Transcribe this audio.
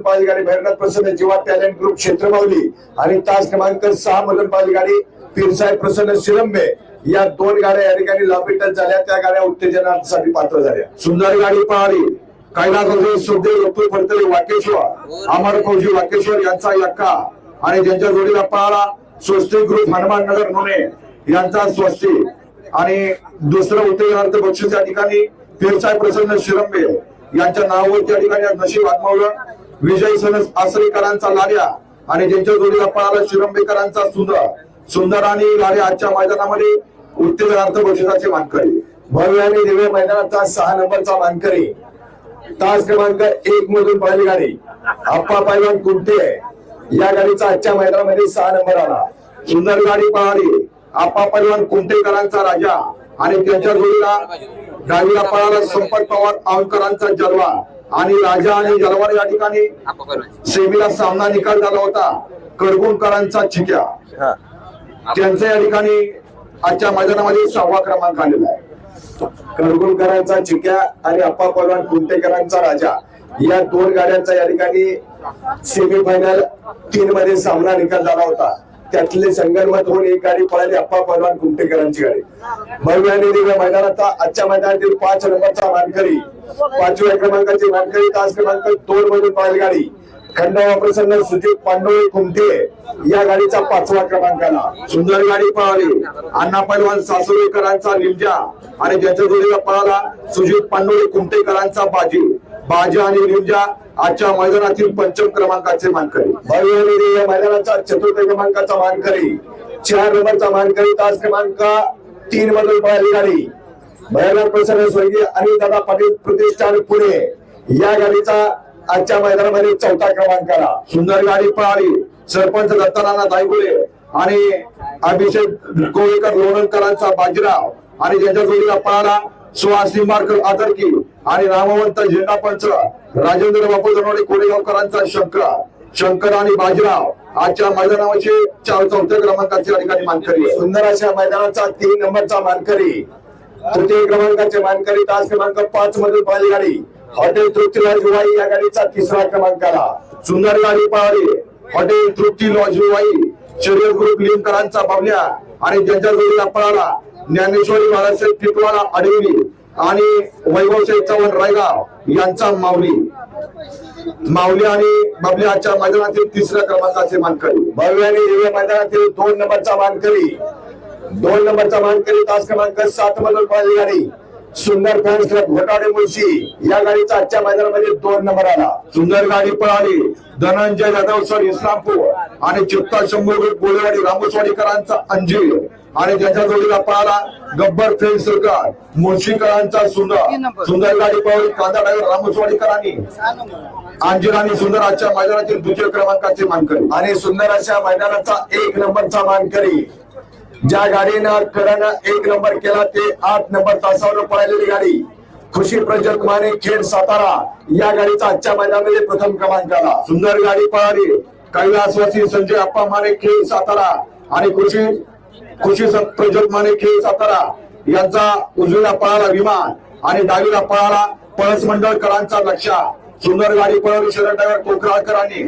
मधून पाहिली गाडी भैरनाथ प्रसन्न जीवा टॅलेंट ग्रुप क्षेत्रमावली आणि तास क्रमांक 6 मधून पाहिली गाडी पीरसाहेब प्रसन्न शिरंबे या दोन गाड्या या ठिकाणी लॉबीटच झाल्या। त्या गाड्या उत्तेजनासाठी पात्र झाल्या। सुंदर गाडी पळाली कैलास सुखदेव रुपये फडतरे वाकेश्वर अमर फौजी वाकेश्वर यांचा यक्का आणि ज्यांच्या जोडीला पळाला स्वस्तिक ग्रुप हनुमान नगर मुने यांचा स्वस्तिक आणि दुसरं उत्तेजनार्थ बक्षीस या ठिकाणी पीरसाहेब प्रसन्न शिरंबे यांच्या नावावर त्या ठिकाणी नशीब आत्मावलं। विजय सनस आसरेकरांचा लाड्या आणि ज्यांच्या जोडीला पळाला शिरंबेकरांचा सुंदर सुंदर आणि लाड्या आजच्या मैदानामध्ये उत्तेजनार्थ बक्षिसाचे मानकरी। भव्य आणि दिव्य मैदानाचा 6 नंबरचा मानकरी तास क्रमांक 1 मधून पहिली गाडी आप्पा पैलवान कुंटे या गाडीचा आजच्या मैदानामध्ये 6 नंबर आला। सुंदर गाडी पळाली आप्पा पैलवान कुंटेकरांचा राजा आणि त्यांच्या जोडीला डावीला पळाला संपत पवार आवकरांचा जलवा आणि राजा आणि जलवार या ठिकाणी सेमीला सामना निकाल झाला होता कडगुणकरांचा चिक्या त्यांचा या ठिकाणी आजच्या मैदानामध्ये 6वा क्रमांक आलेला आहे। कडगुणकरांचा चिक्या आणि आप्पा पैलवान कुंटेकरांचा राजा या दोन गाड्यांचा या ठिकाणी सेमीफायनल 3 मध्ये सामना निकाल झाला होता। त्यातले संगणमत होऊन एक गाडी पळाली आप्पा पैलवान कुंटेकरांची गाडी। भव्य आणि दिव्य मैदानाचा आजच्या मैदानातील 5 नंबरचा मानकरी 5व्या क्रमांकाची मानकरी तास क्रमांक 2 मधून पळाली गाडी खंडोबा प्रसन्न सुजित पांडोळे कुंटे या गाडीचा 5वा क्रमांक आला। सुंदर गाडी पळाली अण्णा पैलवान सासुरेकरांचा निमजा आणि ज्याच्या जोडीला पळाला सुजित पांडोळे कुंटेकरांचा बाजी बाजी आणि निमजा आजच्या मैदानातील 5म क्रमांकाचे मानकरी। भव्य आणि दिव्य मैदानाचा 4थ्या क्रमांकाचा मानकरी 4 नंबरचा मानकरी तास क्रमांक 3 मधून पळाली गाडी भैरनाथ प्रसन्न स्वर्गीय आणि दादा पाटील प्रतिष्ठान पुणे या गाडीचा आजच्या मैदानामध्ये 4था क्रमांक आला। सुंदर गाडी पळाली सरपंच दत्ताराणा दायगुळे आणि अभिषेक कोळेकर लोणकरांचा बाजीराव आणि ज्यांच्या जोडीला पळाला सुहास निंबाळकर आदरकी आणि नामवंत झेंडा पंच राजेंद्र बापू जनवडे कोरेगावकरांचा शंकर आणि बाजीराव आजच्या मैदानामध्ये 4थ्या क्रमांकाची या ठिकाणी मानकरी। सुंदर अशा मैदानाचा 3 नंबरचा मानकरी 3य क्रमांकाचे मानकरी तास क्रमांक 5 मधून पळाली गाडी हॉटेल तृप्ती लॉज विवाई या गाडीचा 3रा क्रमांक आला। सुंदर गाडी पळाली हॉटेल तृप्ती लॉज विवाई शर्यत ग्रुप लिमकरांचा बावल्या आणि ज्यांच्या जोडीला पळाला ज्ञानेश्वरी बाळासाहेब टिटवाला अडविली आणि वैभवसाहेब चव्हाण रायगाव यांचा माऊली आणि बाबल्या आजच्या मैदानातील 3ऱ्या क्रमांकाचे मानकरी। भव्य आणि दिव्य मैदानातील 2 नंबरचा मानकरी 2 नंबरचा मानकरी तास क्रमांक 7 मधून पळाली गाडी सुंदर फॅन्स क्लब घोटाडे मुळशी या गाडीचा आजच्या मैदानामध्ये 2 नंबर आला। सुंदर गाडी पळाली धनंजय जाधव सर इस्लामपूर आणि चित्ता शंभर गोलेवाडी रामोसवाडीकरांचा अंजीर आणि ज्याच्या जोडीला पळाला गब्बर फ्रेंड सरकार मुळशीकरांचा सुंदर गाडी पळाली कांदा ड्रायव्हर रामोसवाडीकरांनी अंजीर आणि सुंदर आजच्या मैदानातील 2य क्रमांकाचे मानकरी आणि सुंदर अशा मैदानाचा 1 नंबरचा मानकरी ज्या गाडीनं कडनं 1 नंबर केला ते 8 नंबर तासावर पळालेली गाडी खुशी प्रजक माने खेड सातारा या गाडीचा आजच्या मैदानामध्ये 1म क्रमांक आला। सुंदर गाडी पळाली कैलासवासी संजय अप्पा माने खेड सातारा आणि खुशी प्रजक माने खेड सातारा यांचा उजवीला पळाला विमान आणि डावीला पळाला पळस मंडळकरांचा लक्ष्या। सुंदर गाडी पळवली शरद ड्रायव्हर कोकराळकरांनी